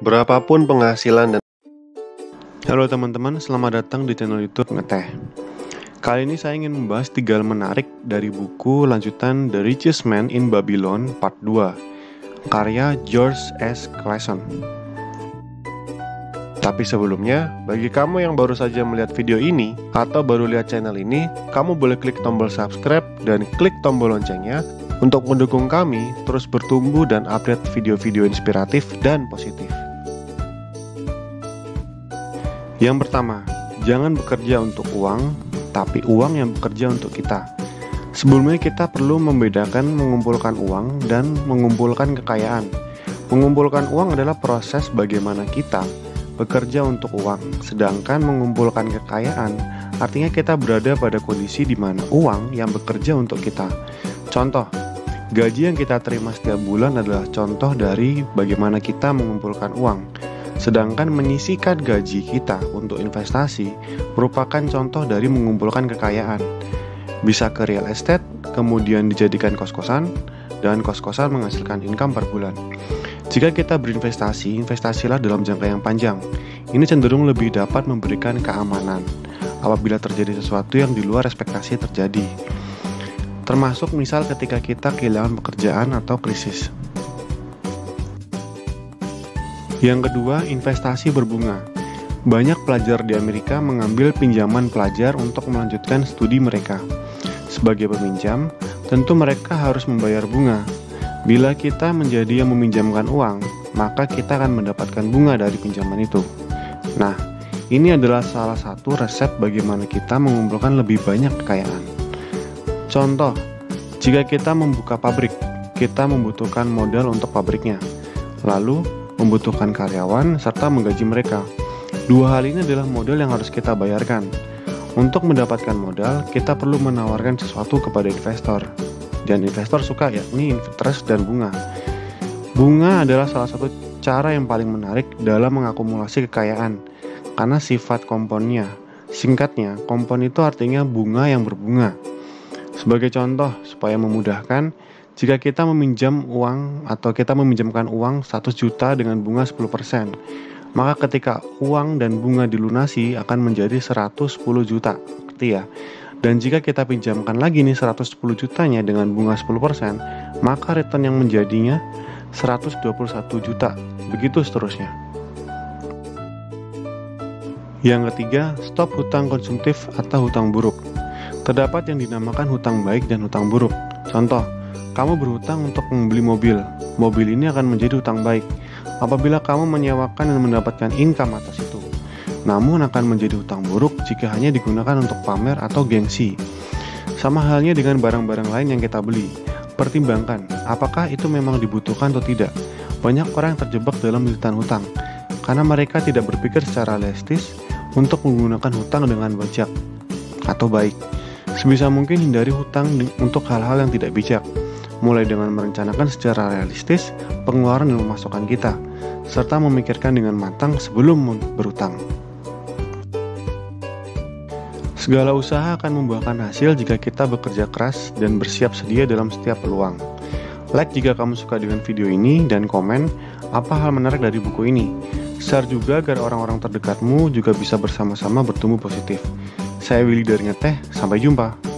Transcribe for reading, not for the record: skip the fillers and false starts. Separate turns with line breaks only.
Berapapun penghasilan dan
Halo teman-teman, selamat datang di channel YouTube Ngeteh. Kali ini saya ingin membahas 3 hal menarik dari buku lanjutan The Richest Man in Babylon Part 2, karya George S. Clason. Tapi sebelumnya, bagi kamu yang baru saja melihat video ini atau baru lihat channel ini, kamu boleh klik tombol subscribe dan klik tombol loncengnya untuk mendukung kami terus bertumbuh dan update video-video inspiratif dan positif. Yang pertama, jangan bekerja untuk uang, tapi uang yang bekerja untuk kita. Sebelumnya kita perlu membedakan mengumpulkan uang dan mengumpulkan kekayaan. Mengumpulkan uang adalah proses bagaimana kita bekerja untuk uang, sedangkan mengumpulkan kekayaan artinya kita berada pada kondisi di mana uang yang bekerja untuk kita. Contoh, gaji yang kita terima setiap bulan adalah contoh dari bagaimana kita mengumpulkan uang. Sedangkan menyisihkan gaji kita untuk investasi merupakan contoh dari mengumpulkan kekayaan. Bisa ke real estate, kemudian dijadikan kos-kosan, dan kos-kosan menghasilkan income per bulan. Jika kita berinvestasi, investasilah dalam jangka yang panjang. Ini cenderung lebih dapat memberikan keamanan apabila terjadi sesuatu yang di luar ekspektasi terjadi. Termasuk misal ketika kita kehilangan pekerjaan atau krisis. Yang kedua, investasi berbunga. Banyak pelajar di Amerika mengambil pinjaman pelajar untuk melanjutkan studi mereka. Sebagai peminjam, tentu mereka harus membayar bunga. Bila kita menjadi yang meminjamkan uang, maka kita akan mendapatkan bunga dari pinjaman itu. Nah, ini adalah salah satu resep bagaimana kita mengumpulkan lebih banyak kekayaan. Contoh, jika kita membuka pabrik, kita membutuhkan modal untuk pabriknya. Lalu, membutuhkan karyawan, serta menggaji mereka. Dua hal ini adalah modal yang harus kita bayarkan. Untuk mendapatkan modal, kita perlu menawarkan sesuatu kepada investor. Dan investor suka, yakni interest dan bunga. Bunga adalah salah satu cara yang paling menarik dalam mengakumulasi kekayaan, karena sifat komponnya. Singkatnya, kompon itu artinya bunga yang berbunga. Sebagai contoh, supaya memudahkan, jika kita meminjam uang atau kita meminjamkan uang 100 juta dengan bunga 10%, maka ketika uang dan bunga dilunasi akan menjadi 110 juta. Ngerti ya? Dan jika kita pinjamkan lagi nih 110 jutanya dengan bunga 10%, maka return yang menjadinya 121 juta. Begitu seterusnya. Yang ketiga, stop hutang konsumtif atau hutang buruk. Terdapat yang dinamakan hutang baik dan hutang buruk. Contoh, kamu berhutang untuk membeli mobil. Mobil ini akan menjadi hutang baik apabila kamu menyewakan dan mendapatkan income atas itu. Namun akan menjadi hutang buruk jika hanya digunakan untuk pamer atau gengsi. Sama halnya dengan barang-barang lain yang kita beli. Pertimbangkan, apakah itu memang dibutuhkan atau tidak. Banyak orang yang terjebak dalam militan hutang karena mereka tidak berpikir secara realistis untuk menggunakan hutang dengan bijak atau baik. Sebisa mungkin hindari hutang untuk hal-hal yang tidak bijak, mulai dengan merencanakan secara realistis pengeluaran dan pemasukan kita, serta memikirkan dengan matang sebelum berhutang. Segala usaha akan membuahkan hasil jika kita bekerja keras dan bersiap sedia dalam setiap peluang. Like jika kamu suka dengan video ini dan komen apa hal menarik dari buku ini. Share juga agar orang-orang terdekatmu juga bisa bersama-sama bertumbuh positif. Saya Willy dari Ngeteh, sampai jumpa.